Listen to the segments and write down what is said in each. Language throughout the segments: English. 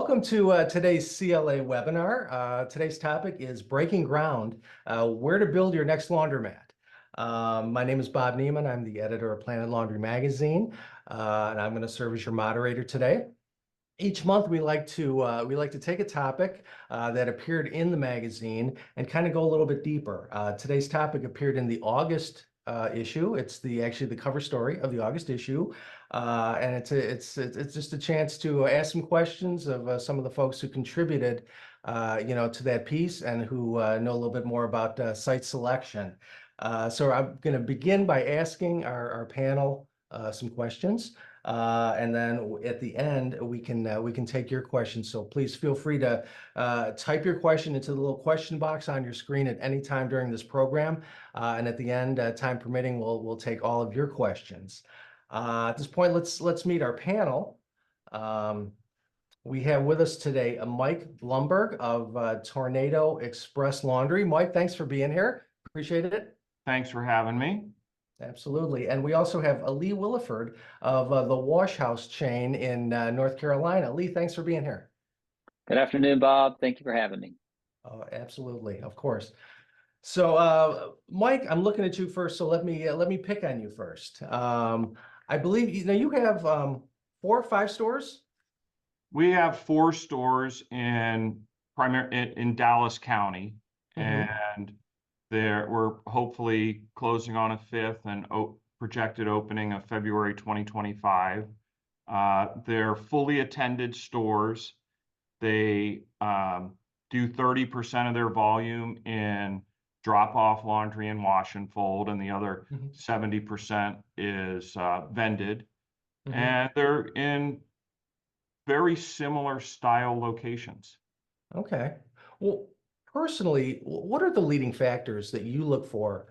Welcome to today's CLA webinar. Today's topic is breaking ground, where to build your next laundromat. My name is Bob Neiman. I'm the editor of Planet Laundry magazine, and I'm going to serve as your moderator today. Each month we like to take a topic that appeared in the magazine and kind of go a little bit deeper. Today's topic appeared in the August issue. It's actually the cover story of the August issue, and it's just a chance to ask some questions of some of the folks who contributed, to that piece and who know a little bit more about site selection. So I'm going to begin by asking our panel some questions. And then at the end, we can take your questions. So please feel free to type your question into the little question box on your screen at any time during this program. And at the end, time permitting, we'll take all of your questions. At this point, let's meet our panel. We have with us today Mike Blumberg of Tornado Express Laundry. Mike, thanks for being here. Appreciate it. Thanks for having me. Absolutely. And we also have Lee Williford of the Wash House chain in North Carolina. Lee, thanks for being here. Good afternoon, Bob. Thank you for having me. Oh, absolutely. Of course. So, Mike, I'm looking at you first. So let me pick on you first. I believe you have 4 or 5 stores. We have 4 stores in Dallas County, and we're hopefully closing on a 5th and projected opening of February 2025. They're fully attended stores. They do 30% of their volume in drop-off laundry and wash and fold, and the other 70% is vended. And they're in very similar style locations. Okay. Well, personally, what are the leading factors that you look for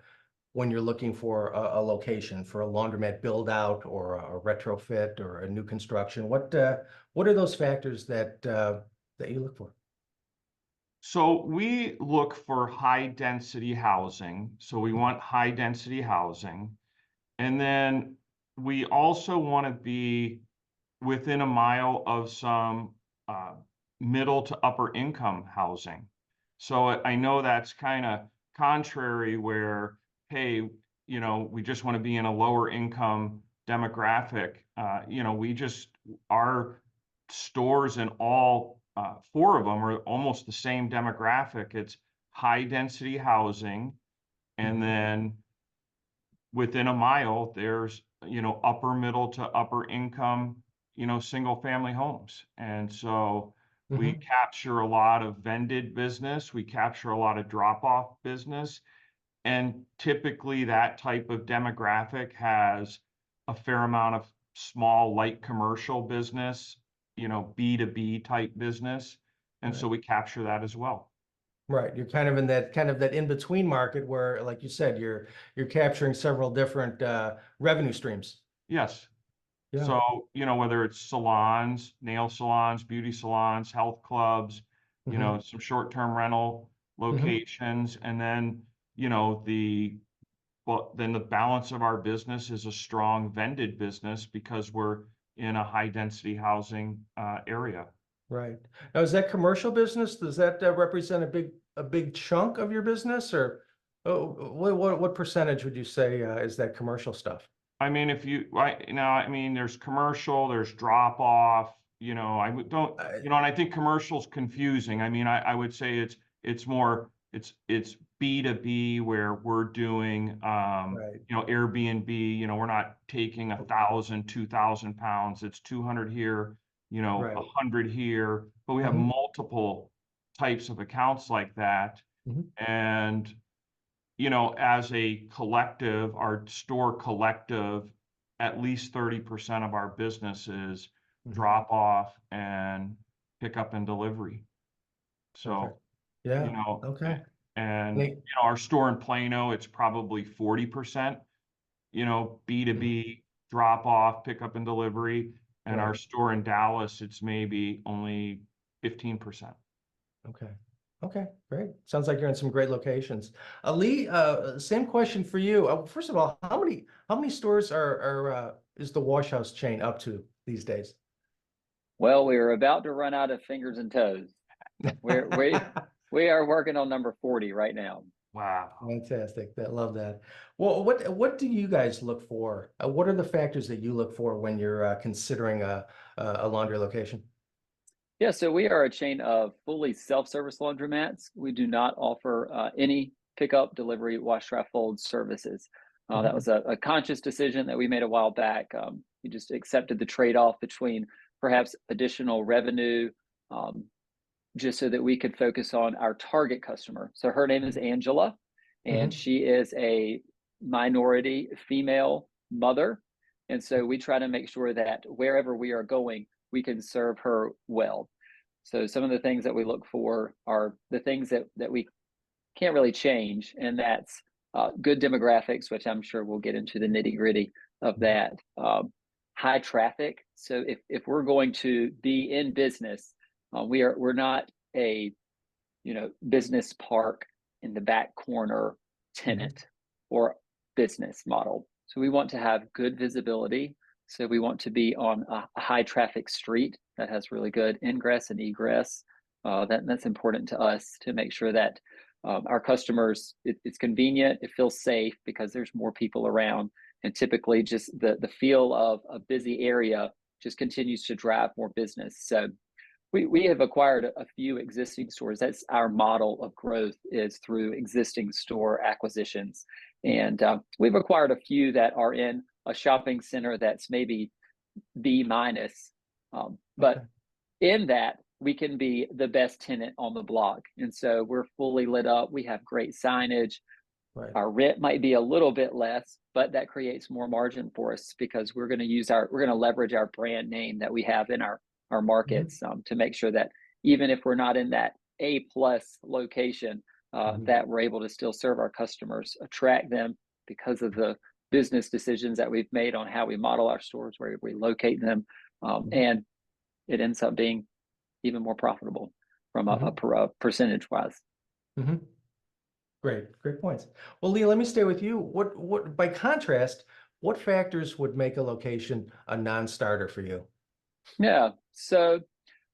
when you're looking for a location for a laundromat build out or a retrofit or a new construction? What are those factors that you look for? So we look for high density housing. So we want high density housing. And then we also want to be within a mile of some middle to upper income housing. So I know that's kind of contrary where, hey, we just want to be in a lower income demographic. Our stores in all 4 of them are almost the same demographic. It's high density housing. And then within a mile, there's, upper middle to upper income, single family homes. And so we capture a lot of vended business. We capture a lot of drop-off business. And typically that type of demographic has a fair amount of small, light commercial business, B2B type business. And so we capture that as well. Right. You're kind of in that in-between market where, like you said, you're capturing several different revenue streams. Yes. Yeah. So, whether it's salons, nail salons, beauty salons, health clubs, some short-term rental locations, and then, then the balance of our business is a strong vended business because we're in a high density housing area. Right. Now, is that commercial business? Does that represent a big chunk of your business, or what percentage would you say is that commercial stuff? I mean, there's commercial, there's drop off, and I think commercial's confusing. I mean, I would say it's B2B where we're doing, Airbnb, we're not taking 1,000, 2,000 pounds. It's 200 here, 100 here, but we have multiple types of accounts like that. And as a collective, our store collective, at least 30% of our business is drop off and pick up and delivery. So, and our store in Plano, it's probably 40%, B2B drop off, pick up and delivery. And our store in Dallas, it's maybe only 15%. Okay, great. Sounds like you're in some great locations. Lee, same question for you. First of all, how many stores is the Wash House chain up to these days? Well, we are about to run out of fingers and toes. We are working on number 40 right now. Wow. Fantastic. I love that. Well, what do you guys look for? What are the factors that you look for when you're considering a laundry location? Yeah, so we are a chain of fully self-service laundromats. We do not offer any pickup, delivery, wash, dry, fold services. That was a conscious decision that we made a while back. We just accepted the trade-off between perhaps additional revenue, um, just so that we could focus on our target customer. So her name is Angela, and Hmm. she is a minority female mother. And so we try to make sure that wherever we are going, we can serve her well. So some of the things that we look for are the things that we can't really change, and that's good demographics, which I'm sure we'll get into the nitty gritty of that. High traffic. So if we're going to be in business, we're not a business park in the back corner tenant or business model. So we want to have good visibility. So we want to be on a high traffic street that has really good ingress and egress. That's important to us to make sure that our customers, it's convenient, it feels safe because there's more people around. And typically just the feel of a busy area just continues to drive more business. So we have acquired a few existing stores. That's our model of growth, is through existing store acquisitions. And we've acquired a few that are in a shopping center that's maybe B minus. But in that, we can be the best tenant on the block. And so we're fully lit up. We have great signage. Right. Our rent might be a little bit less, but that creates more margin for us because we're going to leverage our brand name that we have in our markets to make sure that even if we're not in that A plus location, that we're able to still serve our customers, attract them because of the business decisions that we've made on how we model our stores, where we locate them, and it ends up being even more profitable from a percentage wise. Great points. Well, Lee, let me stay with you. What, by contrast, what factors would make a location a non-starter for you? Yeah, so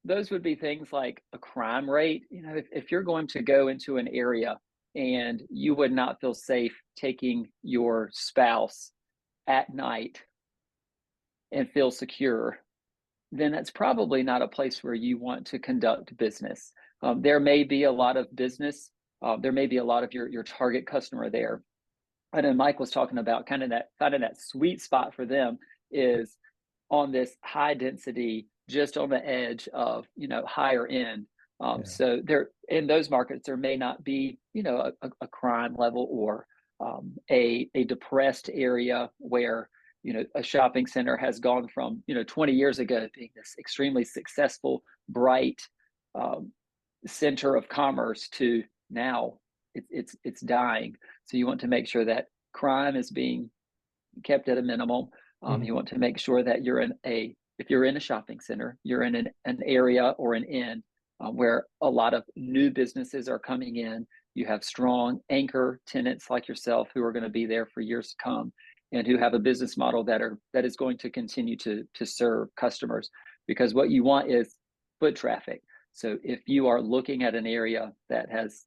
those would be things like a crime rate. If you're going to go into an area and you would not feel safe taking your spouse at night and feel secure, then that's probably not a place where you want to conduct business. There may be a lot of business. There may be a lot of your target customer there. I know Mike was talking about kind of that sweet spot for them is on this high density, just on the edge of higher end. So there, in those markets, there may not be a crime level or a depressed area where a shopping center has gone from 20 years ago being this extremely successful, bright center of commerce to now it's dying. So you want to make sure that crime is being kept at a minimum. You want to make sure that if you're in a shopping center, you're in an area or an inn where a lot of new businesses are coming in. You have strong anchor tenants like yourself who are going to be there for years to come, and who have a business model that is going to continue to serve customers. Because what you want is foot traffic. So if you are looking at an area that has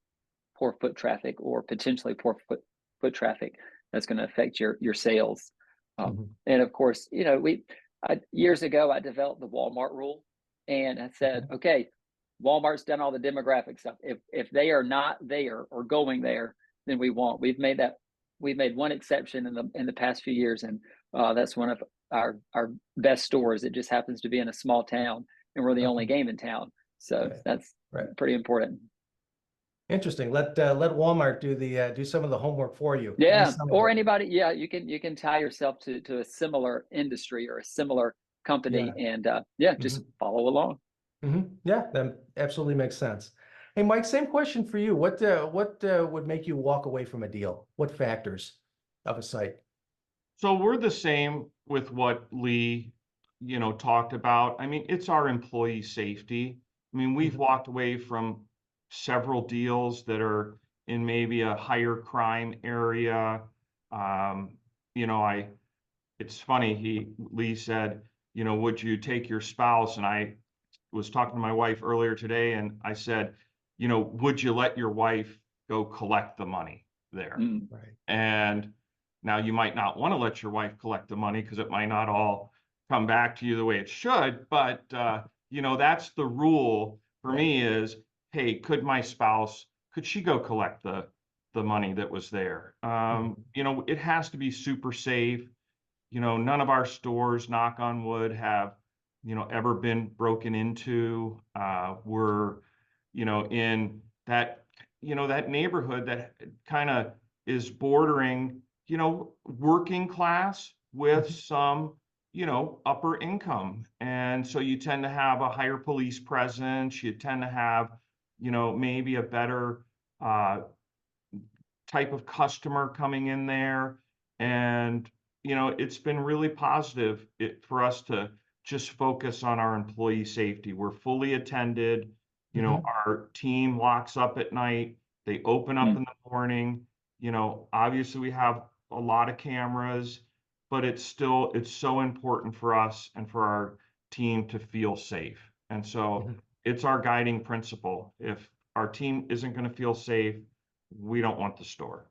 poor foot traffic or potentially poor foot traffic, that's going to affect your sales. And of course, years ago, I developed the Walmart rule, and I said, okay, Walmart's done all the demographic stuff. If they are not there or going there, then we won't. We've made one exception in the past few years, and that's one of our best stores. It just happens to be in a small town, and we're the only game in town. So that's pretty important. Interesting. Let Walmart do some of the homework for you. Yeah, or anybody. Yeah, you can tie yourself to a similar industry or a similar company, and just follow along. Yeah, that absolutely makes sense. Hey, Mike, same question for you. What would make you walk away from a deal? What factors of a site? So we're the same with what Lee, talked about. I mean, it's our employee safety. I mean, we've walked away from several deals that are in maybe a higher crime area. It's funny, Lee said, would you take your spouse? And I was talking to my wife earlier today, and I said, you know, would you let your wife go collect the money there? Mm. Right. And now you might not want to let your wife collect the money because it might not all come back to you the way it should. But, you know, that's the rule for Right. me is, hey, could my spouse, could she go collect the money that was there? You know, it has to be super safe. You know, none of our stores, knock on wood, have, you know, ever been broken into. We're, you know, in that, you know, that neighborhood that kind of is bordering, you know, working class with some, you know, upper income. And so you tend to have a higher police presence. You tend to have, you know, maybe a better uh, type of customer coming in there. And, you know, it's been really positive for us to just focus on our employee safety. We're fully attended. You know, our team locks up at night. They open up Mm. in the morning. You know, obviously we have a lot of cameras, but it's so important for us and for our team to feel safe. And so it's our guiding principle. If our team isn't going to feel safe, we don't want the store.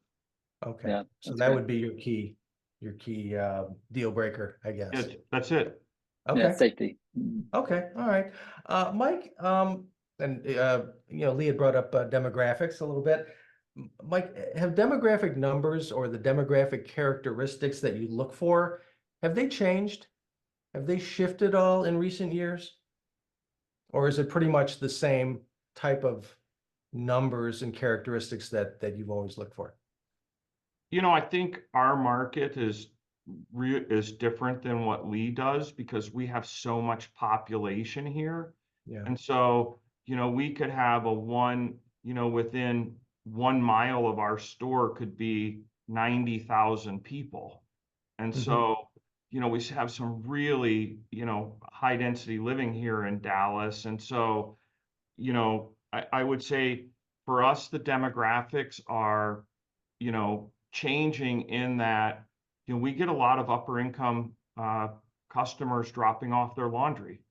Okay. Yeah, So that's that great. would be your key deal breaker, I guess. That's it. Yeah, Okay. safety. Mm. Okay. All right. Mike, and you know, Lee had brought up demographics a little bit. Mike, have demographic numbers or the demographic characteristics that you look for, have they changed? Have they shifted all in recent years? Or is it pretty much the same type of numbers and characteristics that you've always looked for? You know, I think our market is different than what Lee does because we have so much population here. Yeah. And so, you know, we could have you know, within 1 mile of our store could be 90,000 people. And so, you know, we have some really, you know, high density living here in Dallas. And so, you know, I would say for us, the demographics are, you know, changing in that, you know, we get a lot of upper income customers dropping off their laundry.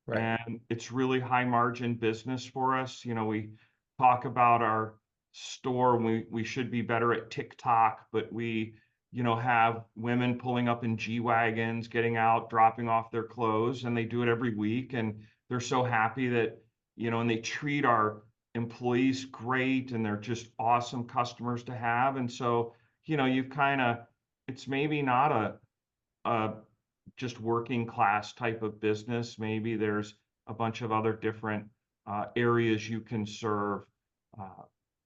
Right. And it's really high margin business for us. You know, we talk about our store, and we should be better at TikTok, but we, you know, have women pulling up in G-Wagons, getting out, dropping off their clothes, and they do it every week. And they're so happy that, you know, and they treat our employees great, and they're just awesome customers to have. And so, you know, you've kind of, it's maybe not a just working class type of business. Maybe there's a bunch of other different areas you can serve,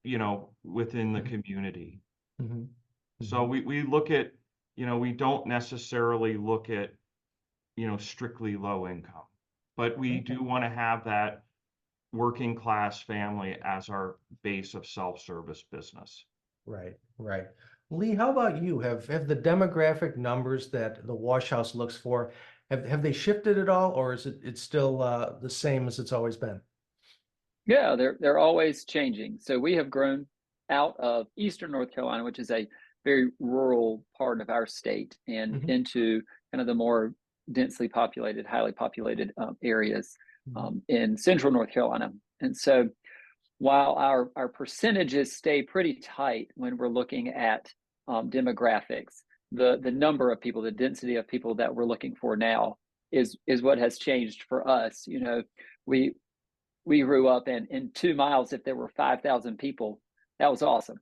you know, within the community. Mhm. So we look at, you know, we don't necessarily look at, you know, strictly low income, but we Okay. do want to have that working class family as our base of self-service business. Right, right. Lee, how about you? Have the demographic numbers that the wash house looks for, have they shifted at all, or is it's still the same as it's always been? Yeah, they're always changing. So we have grown out of Eastern North Carolina, which is a very rural part of our state, and into kind of the more densely populated, highly populated areas in Central North Carolina. And so while our percentages stay pretty tight when we're looking at demographics, the number of people, the density of people that we're looking for now is what has changed for us. You know, we we grew up in 2 miles, if there were 5,000 people, that was awesome.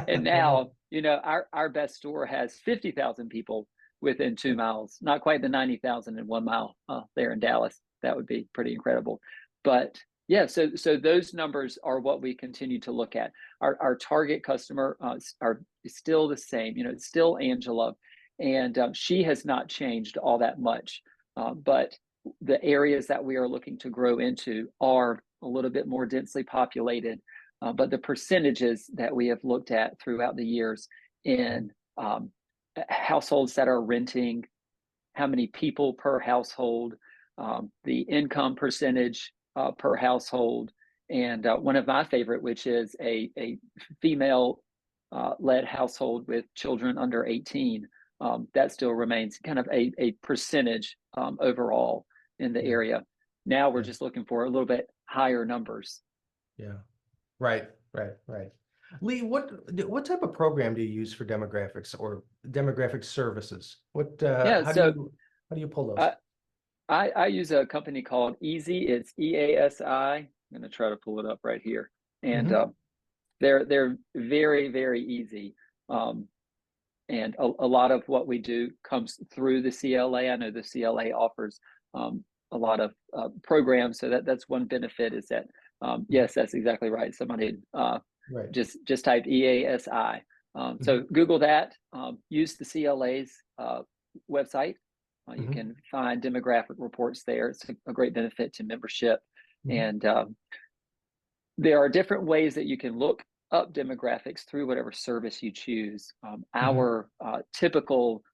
And now, you know, our best store has 50,000 people within 2 miles, not quite the 90,000 in 1 mile there in Dallas. That would be pretty incredible. But yeah, so those numbers are what we continue to look at. Our target customer is still the same. You know, it's still Angela, and she has not changed all that much. But the areas that we are looking to grow into are a little bit more densely populated. But the percentages that we have looked at throughout the years in households that are renting, how many people per household, the income percentage per household, and one of my favorite, which is a female led household with children under 18, that still remains kind of a percentage overall in the area. Now we're Yeah. just looking for a little bit higher numbers. Yeah. Right. Right. Lee, what type of program do you use for demographics or demographic services? What Yeah, so how do you pull those? I, I use a company called Easy. It's EASI. I'm going to try to pull it up right here, and Hmm. they're very, very easy. Um, and a lot of what we do comes through the CLA. I know the CLA offers a lot of programs, so that's one benefit. Is that yes, that's exactly right. Somebody Right. just typed EASI. So Hmm. Google that. Use the CLA's website. You Hmm. can find demographic reports there. It's a great benefit to membership, Hmm. and there are different ways that you can look up demographics through whatever service you choose. Hmm. Our typical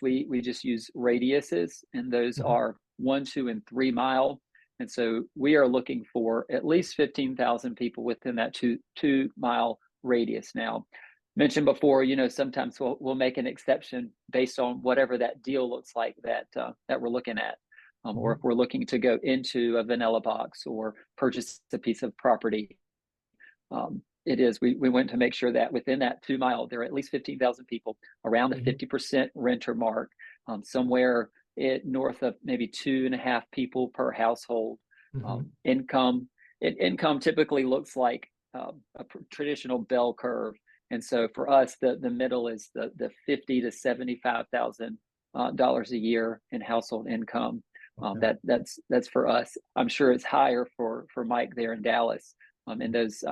we just use radiuses, and those Hmm. are 1, 2, and 3 mile. And so we are looking for at least 15,000 people within that 2 mile radius. Now, mentioned before, sometimes we'll make an exception based on whatever that deal looks like that we're looking at. Or if Hmm. we're looking to go into a vanilla box or purchase a piece of property, it is. We went to make sure that within that 2 mile, there are at least 15,000 people around the Hmm. 50% renter mark, somewhere north of maybe 2.5 people per household. Hmm. Income typically looks like traditional bell curve, and so for us, the middle is the 50 to 75,000 dollars a year in household income. Okay. That's for us. I'm sure it's higher for Mike there in Dallas, in those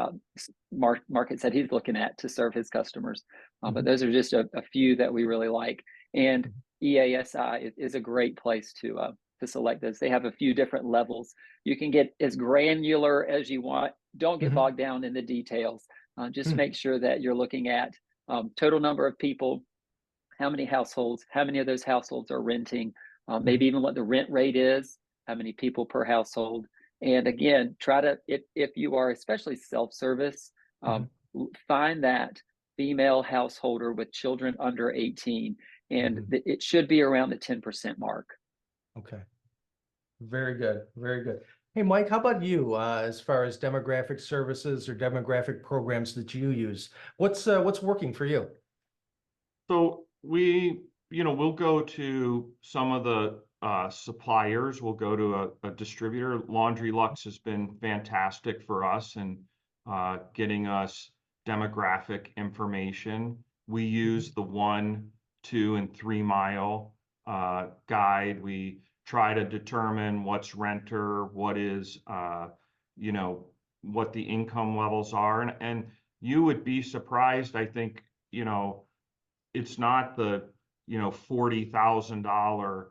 markets that he's looking at to serve his customers. But Hmm. those are just a few that we really like. And EASI is a great place to select those. They have a few different levels. You can get as granular as you want. Don't get Hmm. bogged down in the details. Just Hmm. make sure that you're looking at total number of people, how many households, how many of those households are renting, maybe even what the rent rate is, how many people per household. And again, try to, if you are especially self-service, Hmm. find that female householder with children under 18, and Hmm. it should be around the 10% mark. Okay. Very good. Very good. Hey, Mike, how about you, as far as demographic services or demographic programs that you use? What's working for you? So we'll go to some of the suppliers. We'll go to a distributor. Laundry Lux has been fantastic for us and getting us demographic information. We use the 1, 2, and 3 mile guide. We try to determine what's renter, what is, what the income levels are. And you would be surprised, I think, it's not the, $40,000,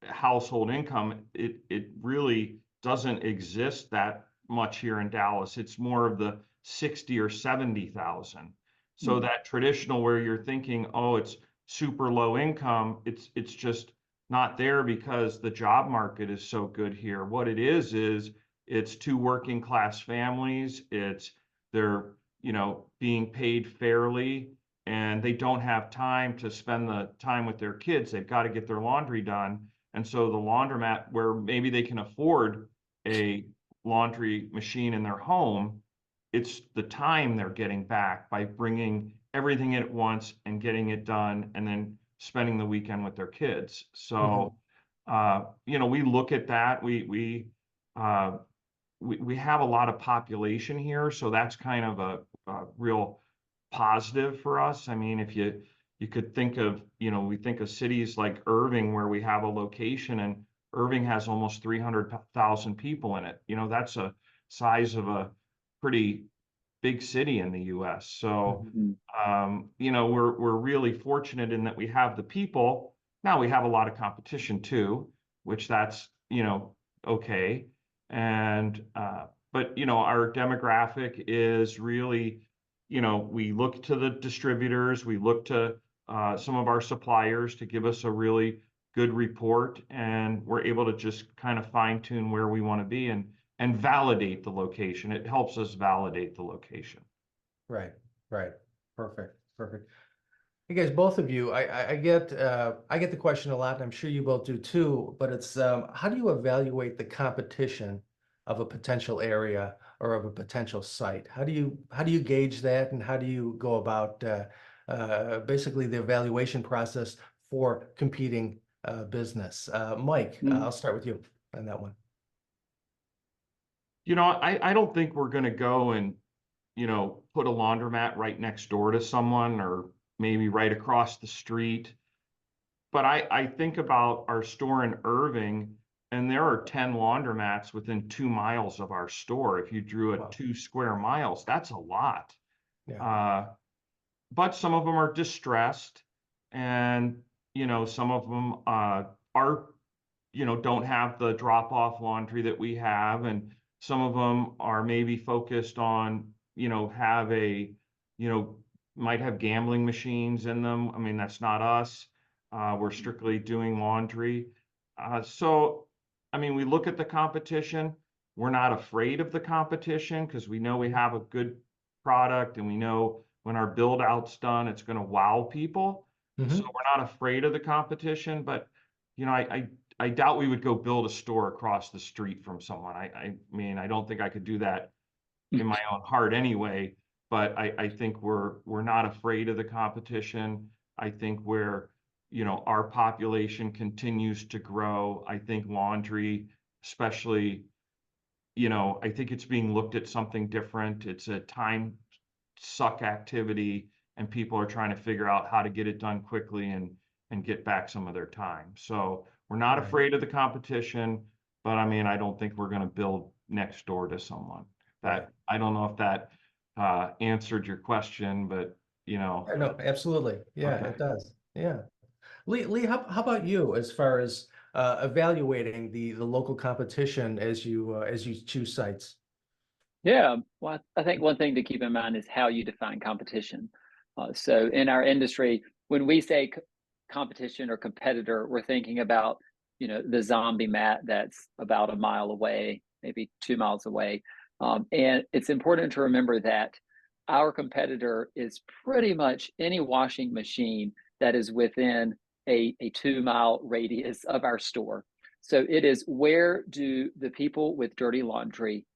household income. It really doesn't exist that much here in Dallas. It's more of the 60 or 70,000. So Mm. that traditional where you're thinking, oh, it's super low income, it's just not there because the job market is so good here. What it is it's two working class families. They're, being paid fairly, and they don't have time to spend the time with their kids. They've got to get their laundry done. And so the laundromat, where maybe they can afford a laundry machine in their home, it's the time they're getting back by bringing everything in at once and getting it done and then spending the weekend with their kids. Hmm. So, we look at that. We have a lot of population here, so that's kind of a real positive for us. I mean, if you could think of, we think of cities like Irving where we have a location, and Irving has almost 300,000 people in it. That's a size of a pretty big city in the US. So, Hmm. Mhm. we're really fortunate in that we have the people. Now we have a lot of competition too, which that's, okay. And, but, our demographic is really, we look to the distributors, we look to some of our suppliers to give us a really good report, and we're able to just kind of fine tune where we want to be and validate the location. It helps us validate the location. Right. Right. Perfect. Perfect. Hey guys, both of you, I get the question a lot, and I'm sure you both do too. But it's how do you evaluate the competition of a potential area or of a potential site? How do you gauge that, and how do you go about basically the evaluation process for competing business? Mike, Mm. I'll start with you on that one. I don't think we're going to go and, put a laundromat right next door to someone or maybe right across the street. But I think about our store in Irving, and there are 10 laundromats within 2 miles of our store. If you drew a Wow. 2 square miles, that's a lot. Yeah. But some of them are distressed, and some of them are don't have the drop off laundry that we have, and some of them are maybe focused on have a you know might have gambling machines in them. I mean, that's not us. We're strictly doing laundry. So I mean, we look at the competition. We're not afraid of the competition because we know we have a good product, and we know when our build out's done, it's going to wow people. So Hmm. we're not afraid of the competition. But you know, I doubt we would go build a store across the street from someone. I mean, I don't think I could do that in my own heart anyway. But I think we're not afraid of the competition. I think our population continues to grow. I think laundry, especially, I think it's being looked at something different. It's a time suck activity, and people are trying to figure out how to get it done quickly and get back some of their time. So we're not Right. afraid of the competition, but I mean, I don't think we're going to build next door to someone. Right. That I don't know if that answered your question, but Yeah, no, absolutely. Yeah, okay. it does. Yeah. Lee, how about you as far as evaluating the local competition as you choose sites? Yeah, well, I think one thing to keep in mind is how you define competition. So in our industry, when we say competition or competitor, we're thinking about, the zombie mat that's about a mile away, maybe 2 miles away. And it's important to remember that our competitor is pretty much any washing machine that is within a 2 mile radius of our store. So it is, where do the people with dirty laundry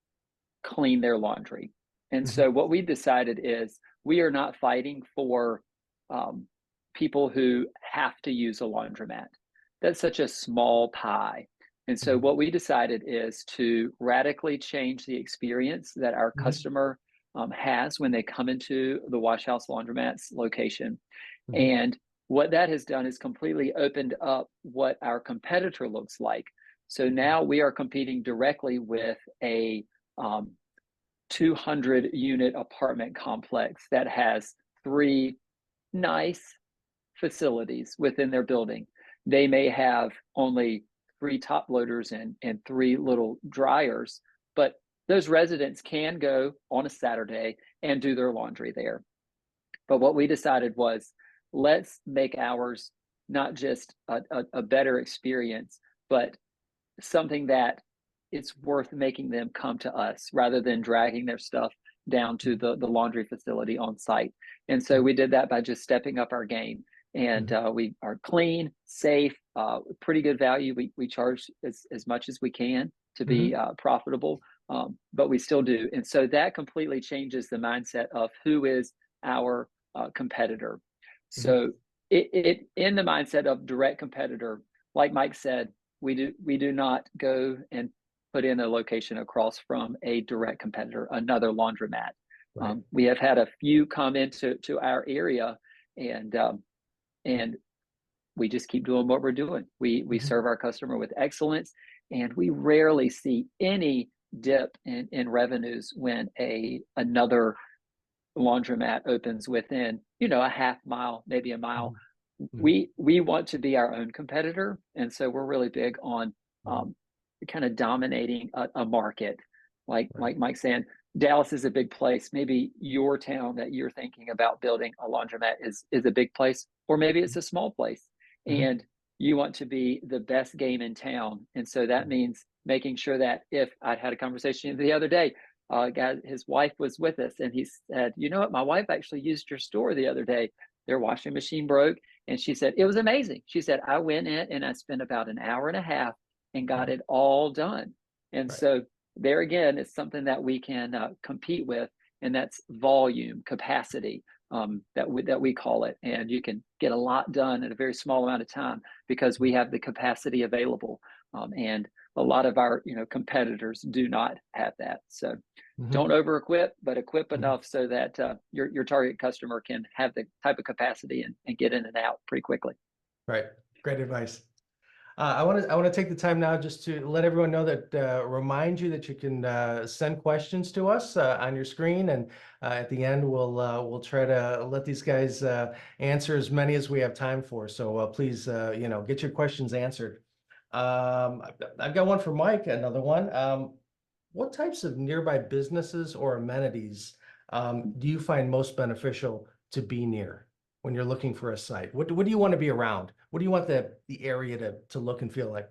clean their laundry? And Mhm. so what we decided is, we are not fighting for um, people who have to use a laundromat. That's such a small pie. And so Mhm. what we decided is to radically change the experience that our Mhm. customer has when they come into the Wash House Laundromat's location. Mhm. And what that has done is completely opened up what our competitor looks like. So now we are competing directly with a um, 200 unit apartment complex that has three nice facilities within their building. They may have only three top loaders and three little dryers, but those residents can go on a Saturday and do their laundry there. But what we decided was, let's make ours not just a better experience, but something that it's worth making them come to us rather than dragging their stuff down to the laundry facility on site. And so Mhm. we did that by just stepping up our game. And Mhm. we are clean, safe, pretty good value. We charge as much as we can to be Mhm. profitable, but we still do. And so that completely changes the mindset of who is our competitor. Mhm. So it in the mindset of direct competitor, like Mike said, we do not go and put in a location across from a direct competitor, another laundromat. Right. We have had a few come into our area, and and we just keep doing what we're doing. We Mhm. serve our customer with excellence, and we rarely see any dip in revenues when another laundromat opens within, a half mile, maybe a mile. Mhm. Mhm. We want to be our own competitor, and so we're really big on Mhm. um, kind of dominating a market. Right. Like Mike saying, Dallas is a big place. Maybe your town that you're thinking about building a laundromat is a big place, or maybe it's a small place, Mhm. and you want to be the best game in town. And so that Right. means making sure that, if I'd had a conversation the other day, guy, his wife was with us, and he said, "You know what? My wife actually used your store the other day. their washing machine broke. And she said, it was amazing. She said, I went in and I spent about an hour and a half and got it all done. And Right. so there again, it's something that we can compete with, and that's volume, capacity, that we call it. And you can get a lot done in a very small amount of time because we have the capacity available. And a lot of our competitors do not have that. So Mhm. don't over equip, but equip Mhm. enough so that your target customer can have the type of capacity and get in and out pretty quickly. Right. Great advice. I want to take the time now just to let everyone know that remind you that you can send questions to us on your screen, and at the end we'll try to let these guys answer as many as we have time for. So please get your questions answered. I've got one for Mike. Another one. What types of nearby businesses or amenities do you find most beneficial to be near when you're looking for a site? What do you want to be around? What do you want the area to look and feel like?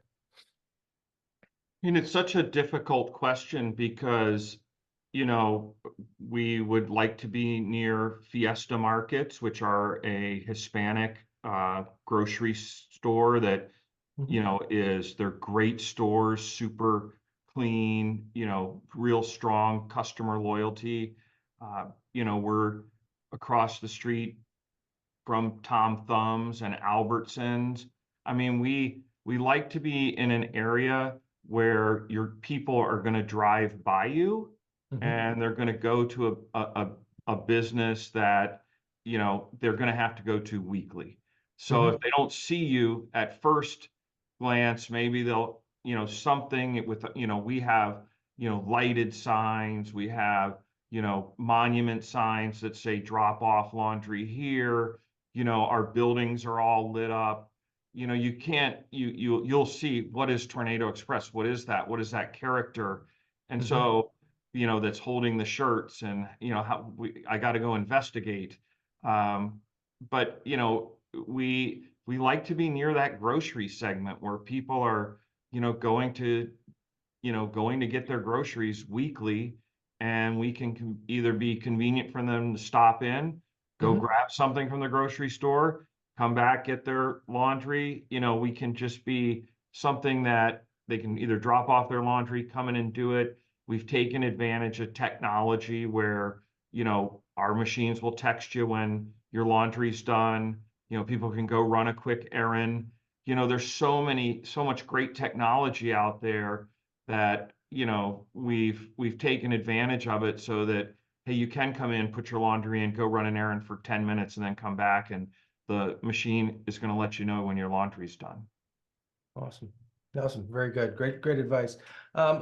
And it's such a difficult question because, you know, we would like to be near Fiesta Markets, which are a Hispanic grocery store that, Mhm. they're great stores, super clean, real strong customer loyalty. We're across the street from Tom Thumbs and Albertsons. I mean, we like to be in an area where your people are going to drive by you, Mhm. and they're going to go to a business that they're going to have to go to weekly. So Mhm. if they don't see you at first glance, maybe they'll something with we have lighted signs, we have monument signs that say drop off laundry here. Our buildings are all lit up. You can't, you'll see, what is Tornado Express? What is that? What is that character? And Mhm. so, that's holding the shirts, and, I got to go investigate. But, we like to be near that grocery segment where people are, going to get their groceries weekly, and we can either be convenient for them to stop in, go Mhm. grab something from the grocery store, come back, get their laundry. We can just be something that they can either drop off their laundry, come in and do it. We've taken advantage of technology where, our machines will text you when your laundry's done. People can go run a quick errand. There's so much great technology out there that we've taken advantage of it, so that, hey, you can come in, put your laundry in, go run an errand for 10 minutes, and then come back, and the machine is going to let you know when your laundry's done. Awesome. Awesome. Very good. Great advice.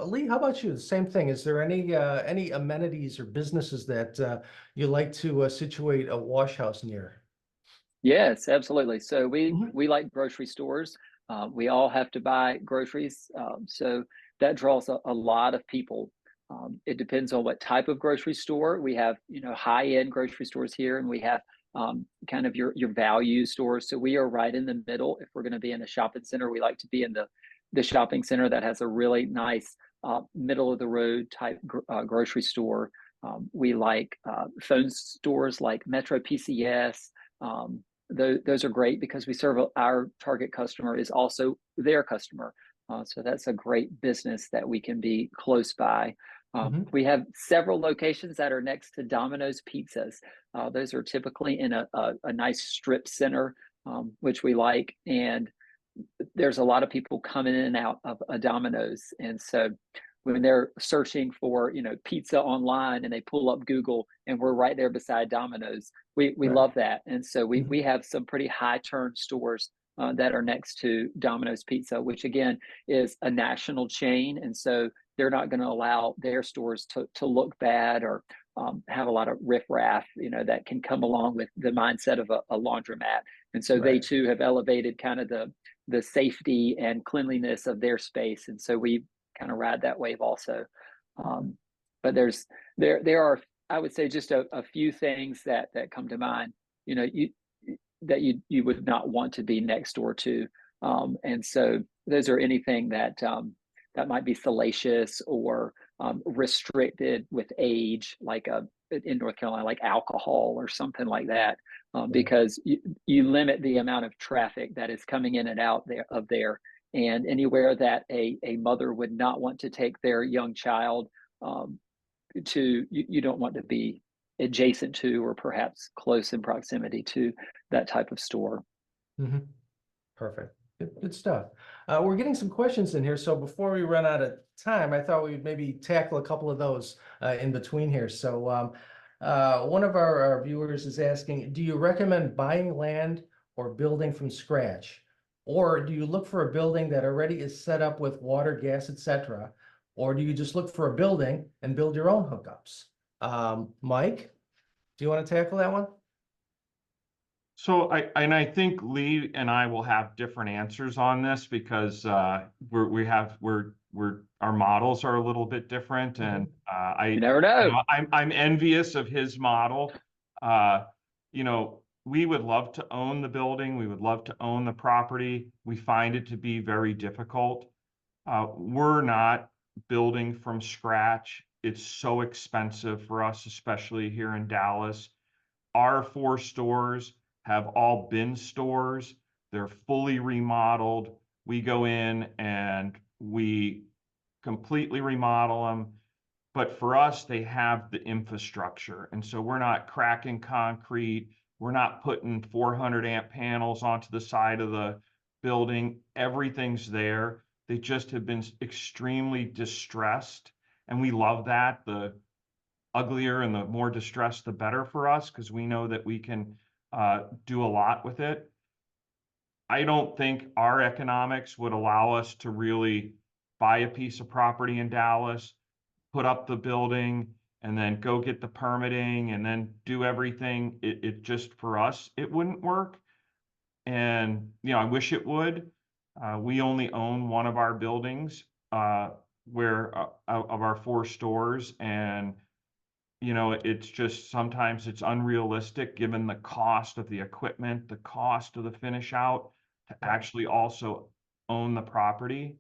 Lee, how about you? Same thing. Is there any amenities or businesses that you like to situate a wash house near? Yes, absolutely. So Mhm. we like grocery stores. We all have to buy groceries, so that draws a lot of people. It depends on what type of grocery store. We have high end grocery stores here, and we have kind of your value stores. So we are right in the middle. If we're going to be in a shopping center, we like to be in the shopping center that has a really nice middle of the road type grocery store. We like phone stores like Metro PCS. Those are great because we serve our target customer is also their customer. So that's a great business that we can be close by. Mhm. We have several locations that are next to Domino's Pizzas. Those are typically in a nice strip center, which we like. And there's a lot of people coming in and out of a Domino's. And so when they're searching for, pizza online and they pull up Google and we're right there beside Domino's, we Right. love that. And so we Mhm. have some pretty high turn stores that are next to Domino's Pizza, which again is a national chain. And so they're not going to allow their stores to look bad or have a lot of riffraff, that can come along with the mindset of a laundromat. And so they Right. too have elevated kind of the safety and cleanliness of their space. And so we kind of ride that wave also. Um, but there are, I would say, just a few things that come to mind. You that you would not want to be next door to, and so those are anything that might be salacious or restricted with age, like in North Carolina, like alcohol or something like that. because you limit the amount of traffic that is coming in and out there. And anywhere that a mother would not want to take their young child you don't want to be adjacent to or perhaps close in proximity to that type of store. Mhm. Perfect. Good stuff. We're getting some questions in here. So before we run out of time, I thought we'd maybe tackle a couple of those in between here. So one of our viewers is asking, do you recommend buying land or building from scratch? Or do you look for a building that already is set up with water, gas, etc.? Or do you just look for a building and build your own hookups? Mike, do you want to tackle that one? So I think Lee and I will have different answers on this because our models are a little bit different, and You never know. I'm envious of his model. We would love to own the building. We would love to own the property. We find it to be very difficult. We're not building from scratch. It's so expensive for us, especially here in Dallas. Our 4 stores have all been stores. They're fully remodeled. We go in and we completely remodel them. But for us, they have the infrastructure. And so we're not cracking concrete. We're not putting 400 amp panels onto the side of the building. Everything's there. They just have been extremely distressed. And we love that. The uglier and the more distressed, the better for us, because we know that we can do a lot with it. I don't think our economics would allow us to really buy a piece of property in Dallas, put up the building, and then go get the permitting and then do everything. It just, for us, it wouldn't work. And, I wish it would. We only own one of our buildings where of our 4 stores, and it's just sometimes it's unrealistic given the cost of the equipment, the cost of the finish out to actually also own the property.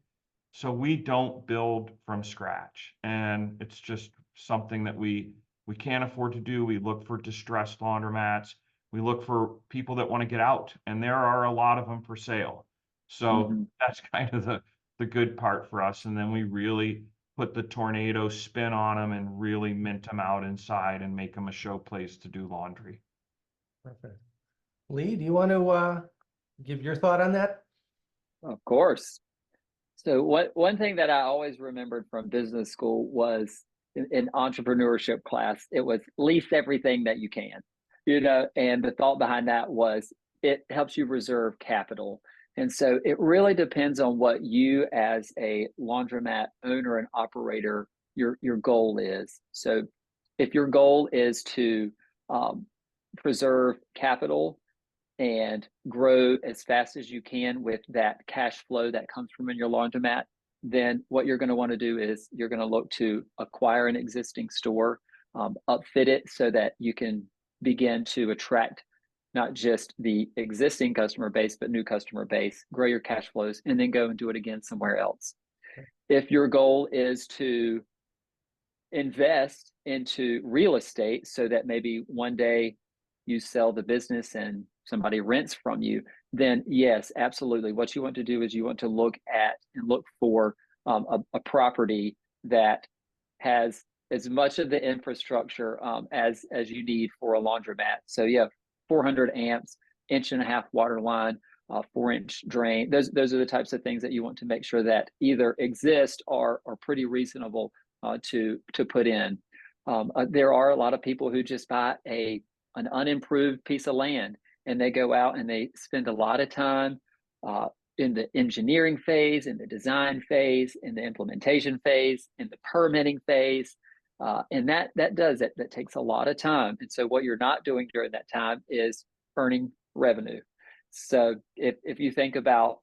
So we don't build from scratch, and it's just something that we can't afford to do. We look for distressed laundromats. We look for people that want to get out, and there are a lot of them for sale. So that's kind of the good part for us. And then we really put the tornado spin on them and really mint them out inside and make them a show place to do laundry. Perfect. Lee, do you want to give your thought on that? Of course. So one thing that I always remembered from business school was in entrepreneurship class, it was lease everything that you can, and the thought behind that was it helps you reserve capital. And so it really depends on what you as a laundromat owner and operator, your goal is. So if your goal is to preserve capital and grow as fast as you can with that cash flow that comes from in your laundromat, then what you're going to want to do is you're going to look to acquire an existing store, upfit it so that you can begin to attract not just the existing customer base, but new customer base, grow your cash flows, and then go and do it again somewhere else. If your goal is to invest into real estate so that maybe one day you sell the business and somebody rents from you, then yes, absolutely. What you want to do is you want to look for a property that has as much of the infrastructure as you need for a laundromat. So you have 400 amps, 1.5 inch water line, 4-inch drain. Those are the types of things that you want to make sure that either exist or are pretty reasonable to put in. There are a lot of people who just buy an unimproved piece of land and they go out and they spend a lot of time in the engineering phase, in the design phase, in the implementation phase, in the permitting phase. And that takes a lot of time. And so what you're not doing during that time is earning revenue. So if you think about,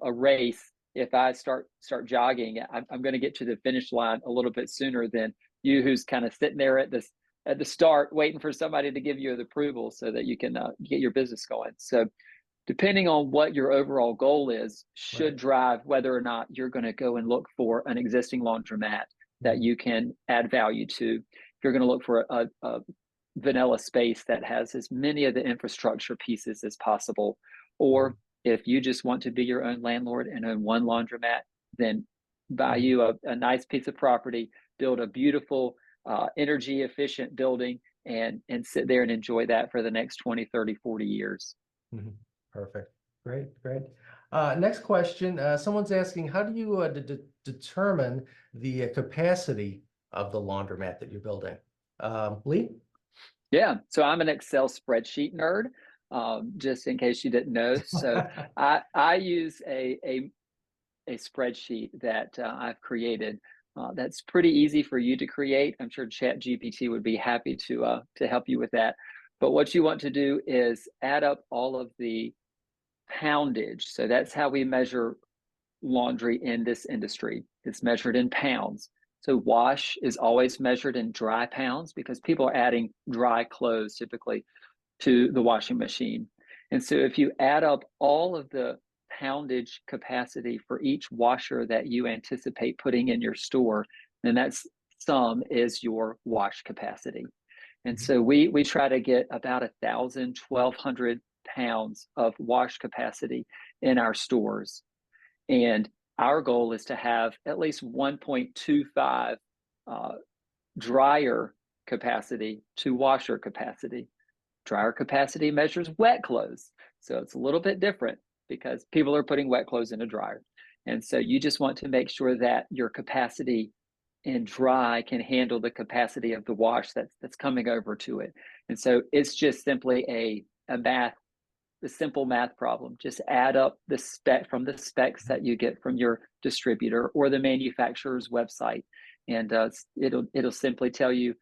a race, if I start jogging, I'm going to get to the finish line a little bit sooner than you who's kind of sitting there at the start waiting for somebody to give you the approval so that you can get your business going. So depending on what your overall goal is should drive whether or not you're going to go and look for an existing laundromat that you can add value to. If you're going to look for vanilla space that has as many of the infrastructure pieces as possible. Or if you just want to be your own landlord and own one laundromat, then buy you a nice piece of property, build a beautiful, energy efficient building, and sit there and enjoy that for the next 20, 30, 40 years. Mhm. Perfect. Great, great. Next question. Someone's asking, how do you determine the capacity of the laundromat that you're building? Lee? Yeah, so I'm an Excel spreadsheet nerd, just in case you didn't know. So I use a spreadsheet that I've created. That's pretty easy for you to create. I'm sure ChatGPT would be happy to help you with that. But what you want to do is add up all of the poundage. So that's how we measure laundry in this industry. It's measured in pounds. So wash is always measured in dry pounds because people are adding dry clothes typically to the washing machine. And so if you add up all of the poundage capacity for each washer that you anticipate putting in your store, then that's sum is your wash capacity. And so we try to get about 1,000, 1,200 pounds of wash capacity in our stores. And our goal is to have at least 1.25 dryer capacity to washer capacity. Dryer capacity measures wet clothes. So it's a little bit different because people are putting wet clothes in a dryer. And so you just want to make sure that your capacity in dry can handle the capacity of the wash that's coming over to it. And so it's just simply a simple math problem. Just add up the spec from the specs that you get from your distributor or the manufacturer's website, and it'll simply tell you,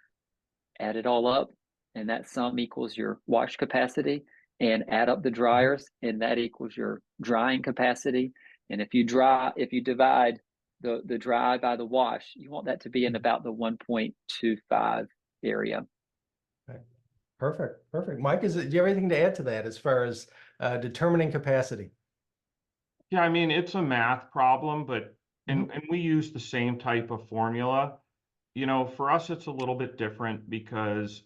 add it all up, and that sum equals your wash capacity, and add up the dryers, and that equals your drying capacity. And if you divide the dry by the wash, you want that to be in about the 1.25 area. Okay. Perfect, perfect. Mike, do you have anything to add to that as far as determining capacity? Yeah, I mean, it's a math problem, but and we use the same type of formula. You know, for us, it's a little bit different because,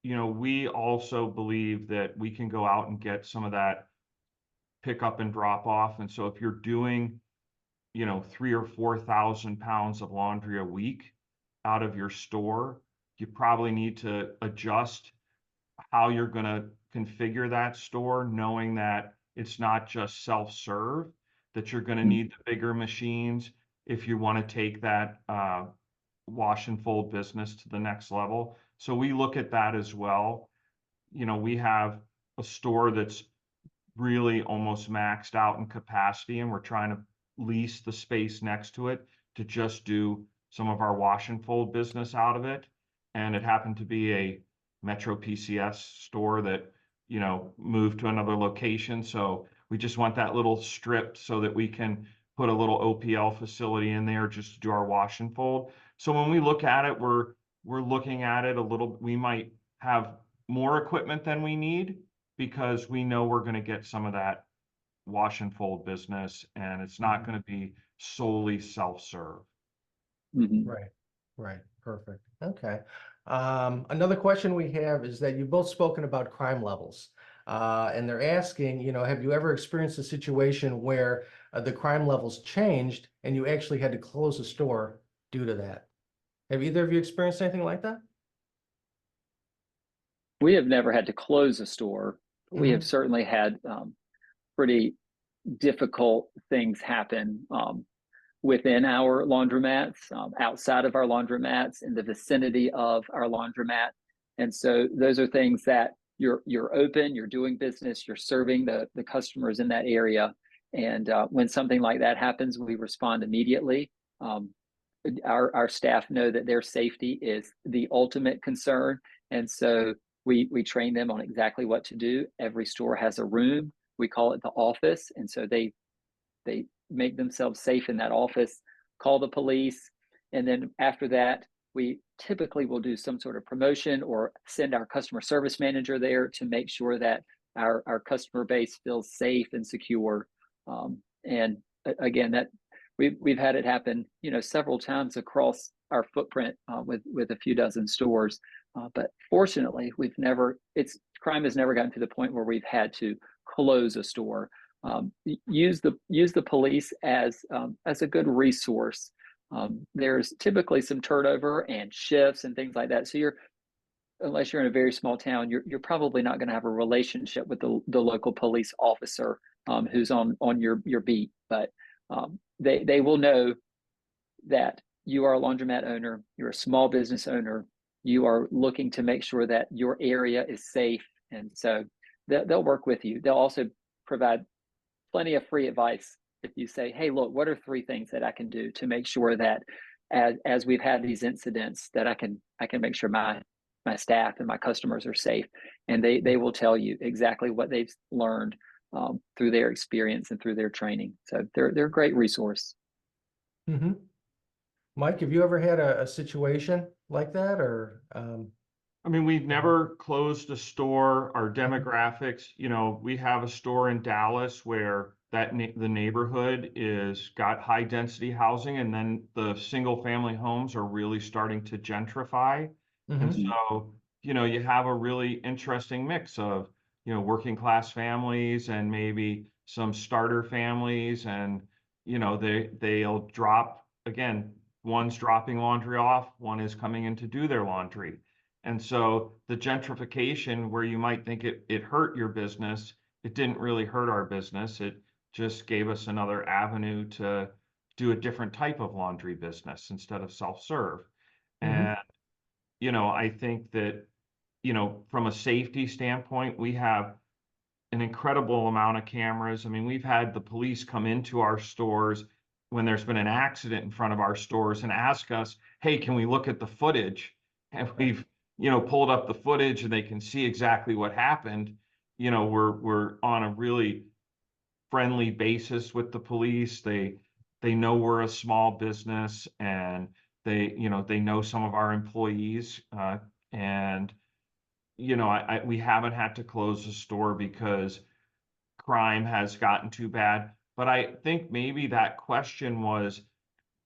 you know, we also believe that we can go out and get some of that pick up and drop off. And so if you're doing, you know, 3 or 4,000 pounds of laundry a week out of your store, you probably need to adjust how you're going to configure that store, knowing that it's not just self-serve, that you're going to need the bigger machines if you want to take that wash and fold business to the next level. So we look at that as well. You know, we have a store that's really almost maxed out in capacity, and we're trying to lease the space next to it to just do some of our wash and fold business out of it. And it happened to be a Metro PCS store that, you know, moved to another location. So we just want that little strip so that we can put a little OPL facility in there just to do our wash and fold. So when we look at it, we're looking at it a little, we might have more equipment than we need because we know we're going to get some of that wash and fold business, and it's not going to be solely self-serve. Right, right. Perfect. Okay. Another question we have is that you've both spoken about crime levels, and they're asking, you know, have you ever experienced a situation where the crime levels changed and you actually had to close a store due to that? Have either of you experienced anything like that? We have never had to close a store. We have certainly had pretty difficult things happen within our laundromats, outside of our laundromats, in the vicinity of our laundromat. And so those are things that you're open, you're doing business, you're serving the customers in that area. And when something like that happens, we respond immediately. Our staff know that their safety is the ultimate concern. And so we train them on exactly what to do. Every store has a room. We call it the office. And so they make themselves safe in that office, call the police. And then after that, we typically will do some sort of promotion or send our customer service manager there to make sure that our customer base feels safe and secure. And again, that we've had it happen, you know, several times across our footprint with a few dozen stores. But fortunately, crime has never gotten to the point where we've had to close a store. Use the police as a good resource. There's typically some turnover and shifts and things like that. So unless you're in a very small town, you're probably not going to have a relationship with the local police officer who's on your beat. But they will know that you are a laundromat owner, you're a small business owner, you are looking to make sure that your area is safe, and so they'll work with you. They'll also provide plenty of free advice if you say, "Hey, look, what are 3 things that I can do to make sure that as we've had these incidents, that I can make sure my staff and my customers are safe," and they will tell you exactly what they've learned through their experience and through their training. So they're a great resource. Hmm. Mike, have you ever had a situation like that, or I mean, we've never closed a store. Our demographics, we have a store in Dallas where the neighborhood is got high density housing, and then the single family homes are really starting to gentrify. And Mhm. so, you have a really interesting mix of, working class families and maybe some starter families, and, they'll drop again, one's dropping laundry off, one is coming in to do their laundry. And so the gentrification, where you might think it hurt your business, it didn't really hurt our business. It just gave us another avenue to do a different type of laundry business instead of self-serve. Mhm. And, I think that, from a safety standpoint, we have an incredible amount of cameras. I mean, we've had the police come into our stores when there's been an accident in front of our stores and ask us, "Hey, can we look at the footage?" And we've, pulled up the footage and they can see exactly what happened. We're on a really friendly basis with the police. They know we're a small business, and they know some of our employees, and we haven't had to close the store because crime has gotten too bad. But I think maybe that question was